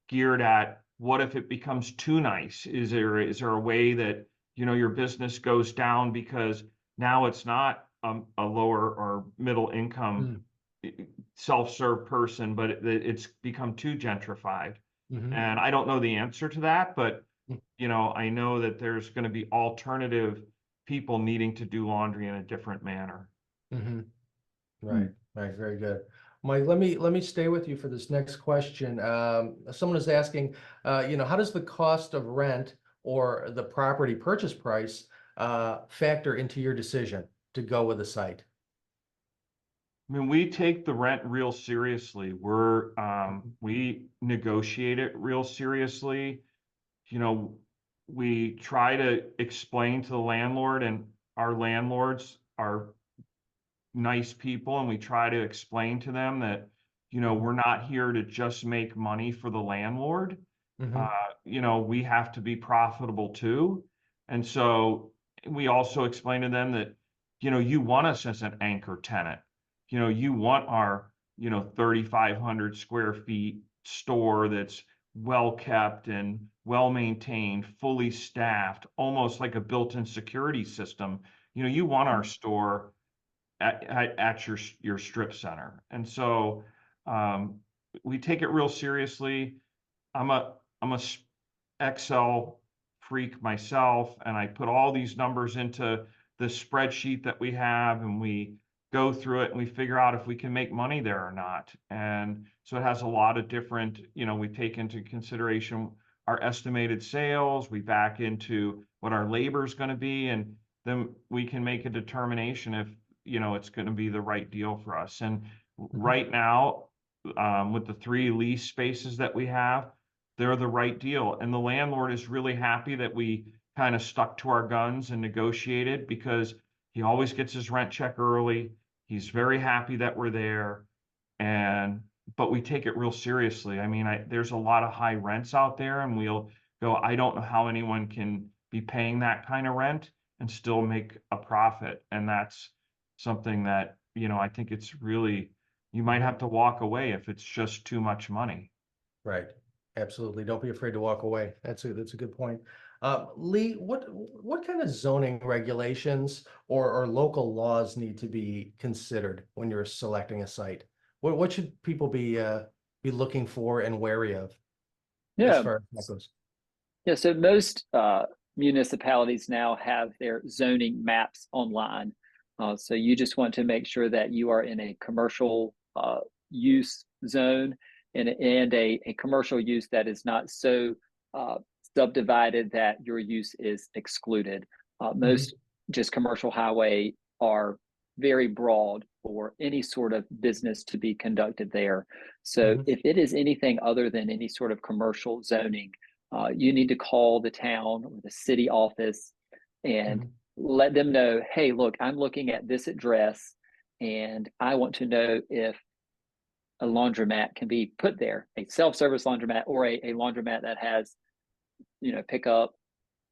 geared at, what if it becomes too nice? Is there a way that, your business goes down because now it's not a lower or middle income Mm. self-serve person, but it's become too gentrified. Mhm. And I don't know the answer to that, but Mm. I know that there's going to be alternative people needing to do laundry in a different manner. Mhm. Right, Mm. right, very good. Mike, let me stay with you for this next question. Someone is asking, how does the cost of rent or the property purchase price factor into your decision to go with a site? I mean, we take the rent real seriously. We negotiate it real seriously. You know, we try to explain to the landlord, and our landlords are nice people, and we try to explain to them that, we're not here to just make money for the landlord. Mm-hmm. We have to be profitable too. And so we also explain to them that, you want us as an anchor tenant. You want our, 3,500 square feet store that's well kept and well maintained, fully staffed, almost like a built-in security system. You want our store at your strip center. And so we take it real seriously. I'm a Excel freak myself, and I put all these numbers into the spreadsheet that we have, and we go through it and we figure out if we can make money there or not. And so it has a lot of different, we take into consideration our estimated sales, we back into what our labor is going to be, and then we can make a determination if, it's going to be the right deal for us. And Mm-hmm. right now, with the 3 lease spaces that we have, they're the right deal. And the landlord is really happy that we kind of stuck to our guns and negotiated, because he always gets his rent check early. He's very happy that we're there. But we take it real seriously. I mean, there's a lot of high rents out there, and we'll go, I don't know how anyone can be paying that kind of rent and still make a profit. And that's something that, I think it's really, you might Mm-hmm. have to walk away if it's just too much money. Right. Absolutely. Don't be afraid to walk away. That's a good point. Lee, what kind of zoning regulations or local laws need to be considered when you're selecting a site? What should people be looking for and wary of as Yeah. far as that goes? Yeah, so most municipalities now have their zoning maps online. So you just want to make sure that you are in a commercial use zone and a commercial use that is not so uh, subdivided that your use is excluded. Mhm, Most just commercial highway are very broad for any sort of business to be conducted there. So mhm, if it is anything other than any sort of commercial zoning, you need to call the town or the city office and mhm, let them know, hey, look, I'm looking at this address and I want to know if a laundromat can be put there, a self-service laundromat or a laundromat that has, pick up,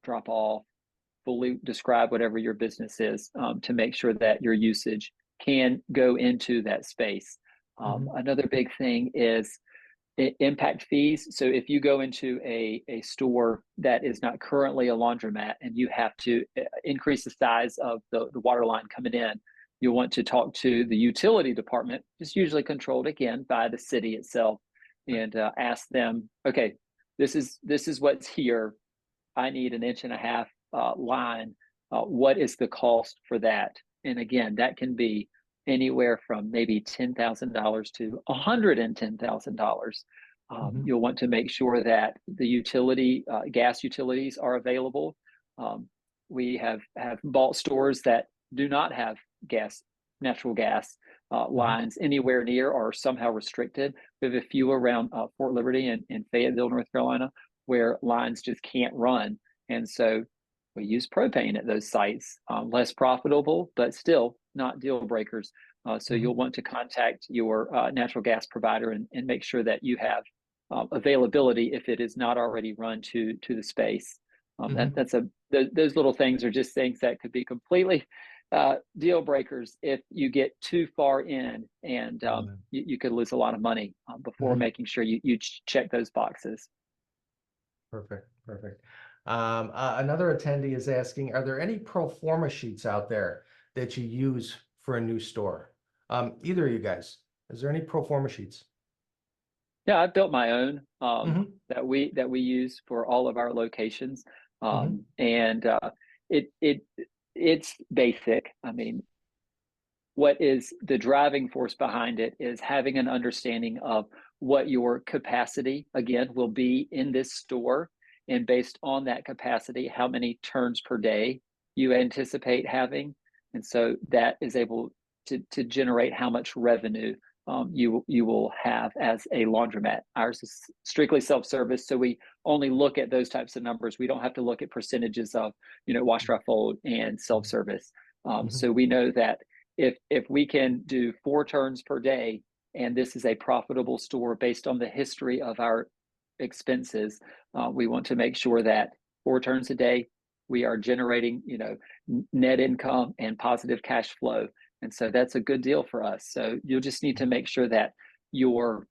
drop off, fully describe whatever your business is, to make sure that your usage can go into that space. mhm, Another big thing is impact fees. So if you go into a store that is not currently a laundromat and you have to increase the size of the water line coming in, you'll want to talk to the utility department. It's usually controlled again by the city itself, and ask them, okay, this is what's here. I need an inch and a half line. What is the cost for that? And again, that can be anywhere from maybe $10,000 to $110,000. mhm, You'll want to make sure that the gas utilities are available. Um, we have bought stores that do not have natural gas mhm, lines anywhere near or somehow restricted. We have a few around Fort Liberty and Fayetteville, North Carolina, where lines just can't run. And so we use propane at those sites, less profitable, but still not deal breakers. So you'll mhm, want to contact your natural gas provider and make sure that you have availability if it is not already run to the space. mhm. Those little things are just things that could be completely deal breakers if you get too far in, and Yeah. you could lose a lot of money before Mhm. making sure you check those boxes. Perfect, perfect. Another attendee is asking, are there any pro forma sheets out there that you use for a new store? Either of you guys, is there any pro forma sheets? Yeah, I built my own Hmm. that we use for all of our locations, Hmm. and it it it's basic. I mean, what is the driving force behind it is having an understanding of what your capacity again will be in this store, and based on that capacity, how many turns per day you anticipate having, and so that is able to generate how much revenue you will have as a laundromat. Ours is strictly self-service, so we only look at those types of numbers. We don't have to look at percentages of wash, dry, fold, and self-service. Hmm. So we know that if we can do 4 turns per day, and this is a profitable store based on the history of our expenses, we want to make sure that 4 turns a day we are generating net income and positive cash flow, and so that's a good deal for us. So you'll just need to make sure that your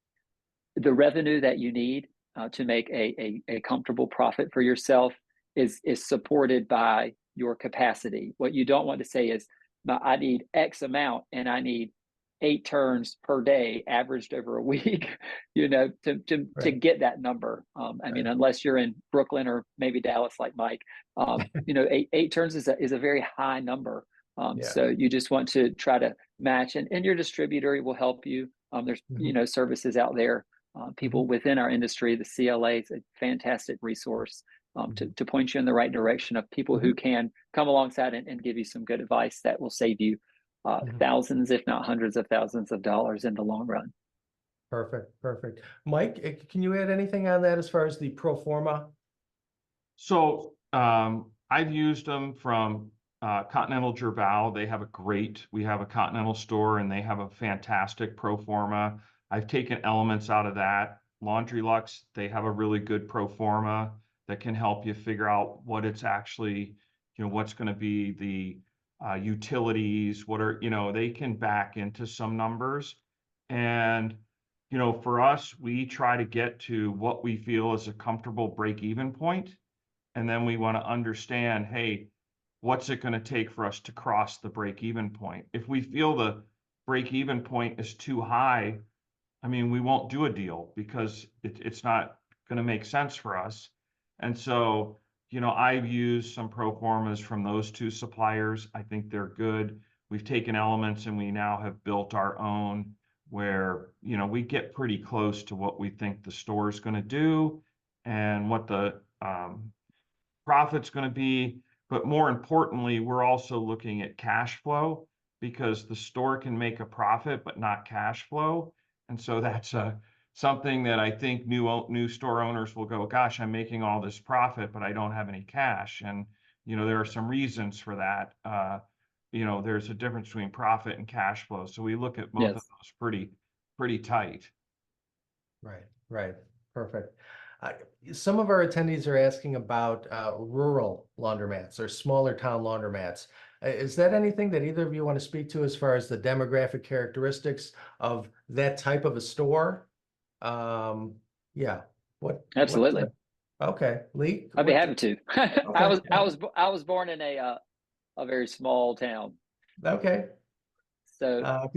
the revenue that you need to make a comfortable profit for yourself is supported by your capacity. What you don't want to say is, I need X amount and I need 8 turns per day averaged over a week, to Right, get that number. I mean, right. unless you're in Brooklyn or maybe Dallas like Mike, eight turns is a very high number. Yeah. So you just want to try to match, and your distributor will help you. There's Hmm. services out there, people Hmm. within our industry. The CLA is a fantastic resource to point you in the right direction of people who Hmm. can come alongside and give you some good advice that will save you Hmm. thousands, if not hundreds of thousands of dollars in the long run. Perfect, perfect. Mike, can you add anything on that as far as the pro forma? So I've used them from Continental Gerval. We have a Continental store and they have a fantastic pro forma. I've taken elements out of that. Laundry Lux, they have a really good pro forma that can help you figure out what it's actually, what's going to be the utilities, they can back into some numbers. And, for us, we try to get to what we feel is a comfortable break even point. And then we want to understand, hey, what's it going to take for us to cross the break-even point? If we feel the break-even point is too high, I mean, we won't do a deal because it's not going to make sense for us. And so, I've used some pro formas from those two suppliers. I think they're good. We've taken elements and we now have built our own where, we get pretty close to what we think the store is going to do and what the profit's going to be. But more importantly, we're also looking at cash flow because the store can make a profit, but not cash flow. And so that's something that I think new store owners will go, gosh, I'm making all this profit, but I don't have any cash. And, there are some reasons for that. There's a difference between profit and cash flow. So we look at both of Yes. those pretty tight. Right, right. Perfect. Uh, some of our attendees are asking about rural laundromats or smaller town laundromats. Is that anything that either of you want to speak to as far as the demographic characteristics of that type of a store? Yeah. What? Absolutely. Okay, Lee. I'd be happy to. Okay. I was born in a very small town. Okay. So 'Cause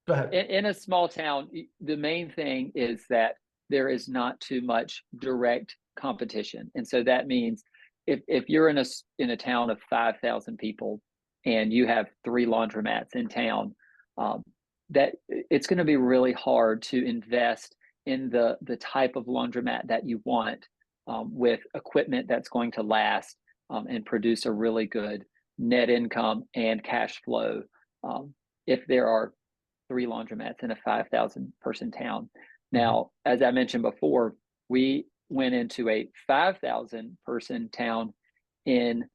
go ahead. in a small town, the main thing is that there is not too much direct competition, and so that means if you're in a town of 5,000 people and you have 3 laundromats in town, um, that it's going to be really hard to invest in the type of laundromat that you want, with equipment that's going to last, and produce a really good net income and cash flow, um, if there are 3 laundromats in a 5,000 person town. Now, as I mentioned before, we went into a 5,000 person town in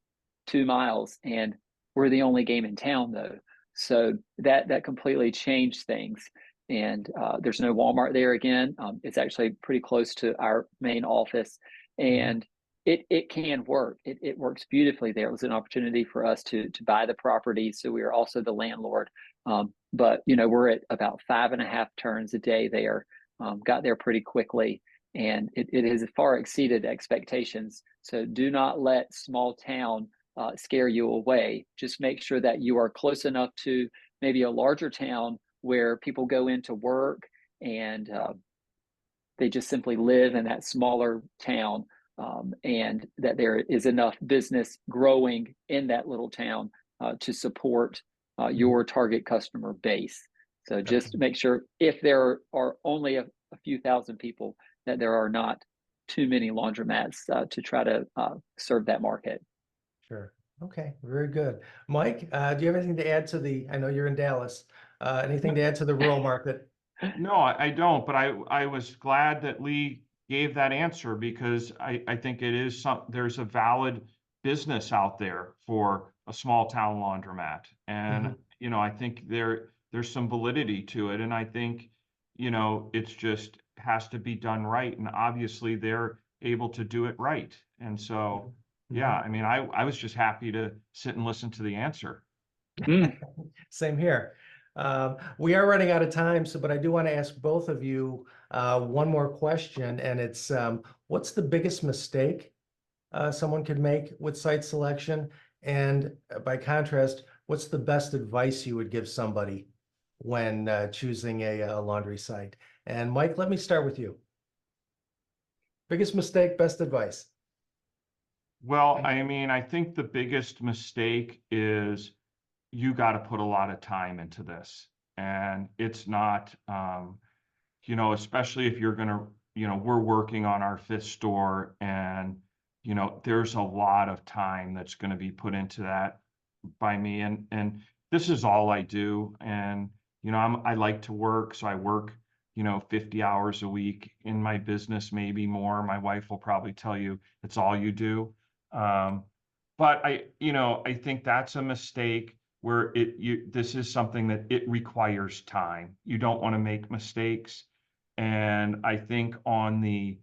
2 miles, and we're the only game in town though. So that completely changed things. And there's no Walmart there again. It's actually pretty close to our main office, and it can work. It works beautifully there. It was an opportunity for us to buy the property, so we are also the landlord. But we're at about 5.5 turns a day there. Got there pretty quickly, and it has far exceeded expectations. So do not let small town scare you away. Just make sure that you are close enough to maybe a larger town where people go into work, and they just simply live in that smaller town, and that there is enough business growing in that little town to support your target customer base. So just make sure, if there are only a few thousand people, that there are not too many laundromats to try to serve that market. Sure. Okay, very good. Mike, do you have anything to add I know you're in Dallas, anything to add to the rural market? No, I don't, but I was glad that Lee gave that answer because I think there's a valid business out there for a small town laundromat. And, I think there's some validity to it. And I think, it's just has to be done right. And obviously they're able to do it right. And so, yeah, I mean, I was just happy to sit and listen to the answer. Same here. We are running out of time, but I do want to ask both of you one more question, and it's what's the biggest mistake someone could make with site selection? And by contrast, what's the best advice you would give somebody when choosing a laundry site? And Mike, let me start with you. Biggest mistake, best advice. Well, I mean, I think the biggest mistake is you got to put a lot of time into this. And it's not, especially if you're going to, we're working on our 5th store, and, there's a lot of time that's going to be put into that by me. And this is all I do. And, I like to work. So I work, 50 hours a week in my business, maybe more. My wife will probably tell you it's all you do. But I think that's a mistake where this is something that it requires time. You don't want to make mistakes. And I think on the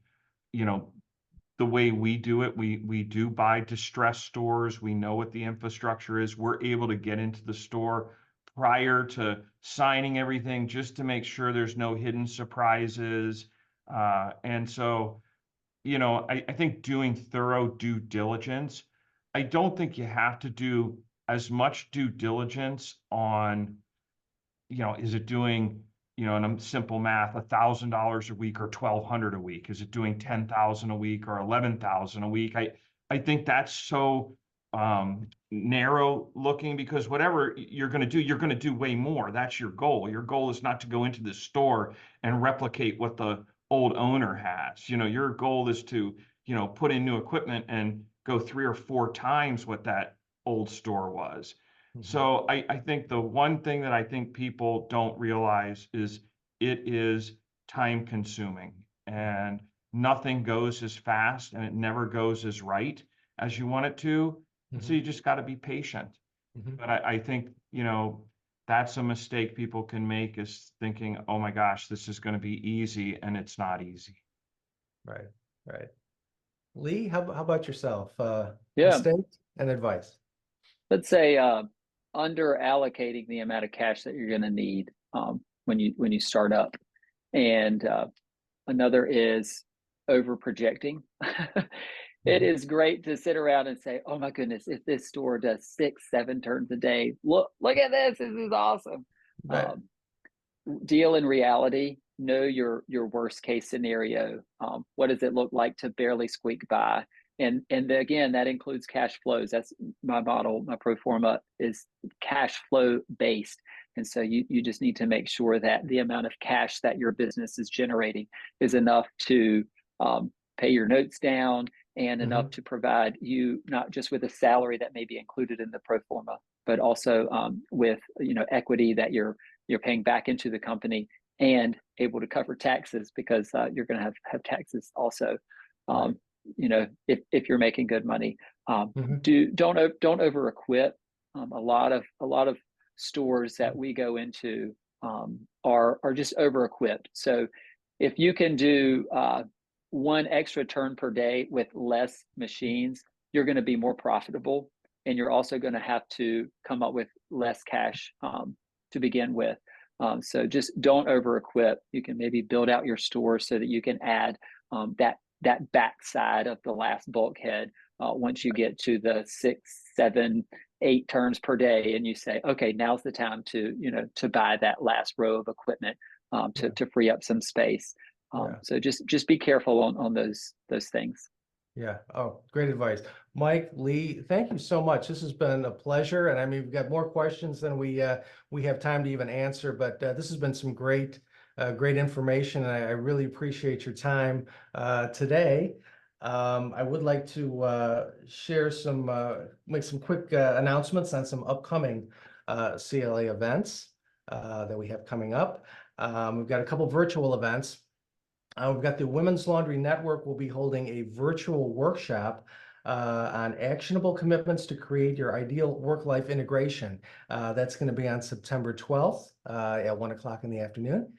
way we do it, we do buy distressed stores. We know what the infrastructure is. We're able to get into the store prior to signing everything just to make sure there's no hidden surprises. And so, I think doing thorough due diligence, I don't think you have to do as much due diligence on, is it doing, in a simple math, $1,000 a week or 1,200 a week? Is it doing 10,000 a week or 11,000 a week? I think that's so narrow looking, because whatever you're going to do way more. That's your goal. Your goal is not to go into the store and replicate what the old owner has. Your goal is to, put in new equipment and go 3 or 4 times what that old store was. So I think the one thing that I think people don't realize is it is time consuming, and nothing goes as fast and it never goes as right as you want it to. So you just got to be patient. But I think, that's a mistake people can make, is thinking, oh my gosh, this is going to be easy, and it's not easy. Right, right. Lee, how about yourself? Yeah, Mistakes and advice. let's say under allocating the amount of cash that you're going to need when you start up, and another is over projecting. It is great to sit around and say, "Oh my goodness, if this store does 6, 7 turns a day, look at this! This is awesome." Right. Deal in reality. Know your worst case scenario. What does it look like to barely squeak by? And again, that includes cash flows. That's my model. My pro forma is cash flow based, and so you just need to make sure that the amount of cash that your business is generating is enough to pay your notes down, and enough to provide you not just with a salary that may be included in the pro forma, but also with equity that you're paying back into the company, and able to cover taxes, because you're going to have taxes also. Right. If you're making good money, don't over equip. A lot of stores that we go into are just over equipped. So if you can do 1 extra turn per day with less machines, you're going to be more profitable, and you're also going to have to come up with less cash to begin with. So just don't over equip. You can maybe build out your store so that you can add that backside of the last bulkhead once you get to the 6, 7, 8 turns per day, and you say, okay, now's the time to buy that last row of equipment to free up some space. So just be careful on those things. Yeah. Oh, great advice. Mike, Lee, thank you so much. This has been a pleasure. And I mean, we've got more questions than we have time to even answer, but this has been some great information. And I really appreciate your time today. I would like to share make some quick announcements on some upcoming CLA events that we have coming up. We've got a couple virtual events. We've got the Women's Laundry Network will be holding a virtual workshop on actionable commitments to create your ideal work-life integration. That's going to be on September 12th at 1 o'clock in the afternoon.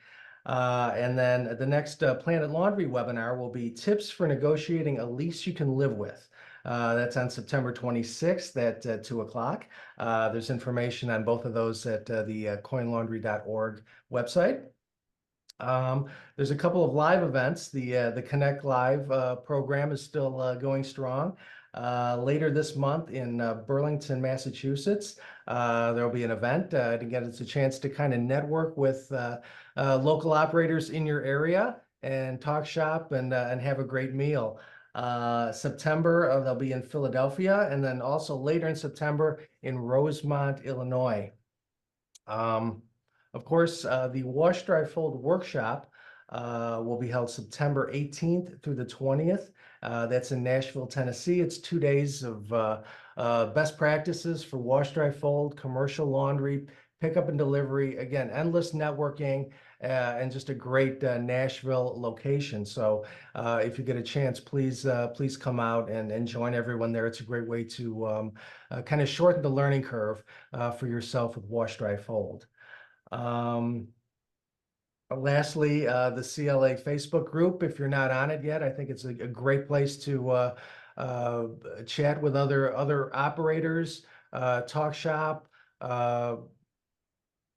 And then the next Planet Laundry webinar will be tips for negotiating a lease you can live with. That's on September 26th at 2 o'clock. There's information on both of those at the coinlaundry.org website. There's a couple of live events. The Connect Live program is still going strong. Later this month in Burlington, Massachusetts, there'll be an event. Again, it's a chance to kind of network with local operators in your area and talk shop and have a great meal. September, they'll be in Philadelphia, and then also later in September in Rosemont, Illinois. Of course, the Wash, Dry, Fold workshop will be held September 18th through the 20th. That's in Nashville, Tennessee. It's 2 days of best practices for wash, dry, fold, commercial laundry, pickup and delivery. Again, endless networking and just a great Nashville location. So if you get a chance, please come out and join everyone there. It's a great way to kind of shorten the learning curve for yourself with Wash, Dry, Fold. Lastly, the CLA Facebook group, if you're not on it yet, I think it's a great place to chat with other operators, talk shop,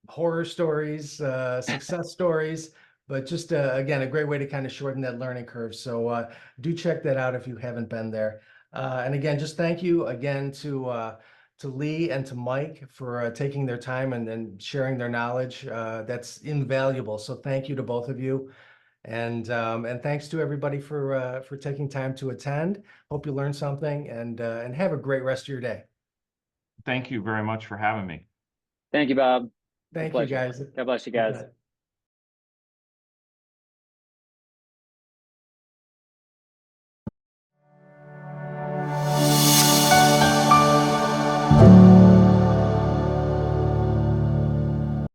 horror stories, success stories, but just again, a great way to kind of shorten that learning curve. So do check that out if you haven't been there. And again, just thank you again to Lee and to Mike for taking their time and sharing their knowledge. That's invaluable. So thank you to both of you. And thanks to everybody for taking time to attend. Hope you learned something and have a great rest of your day. Thank you very much for having me. Thank you, Bob. Thank you, Pleasure. guys. God bless you guys. Okay.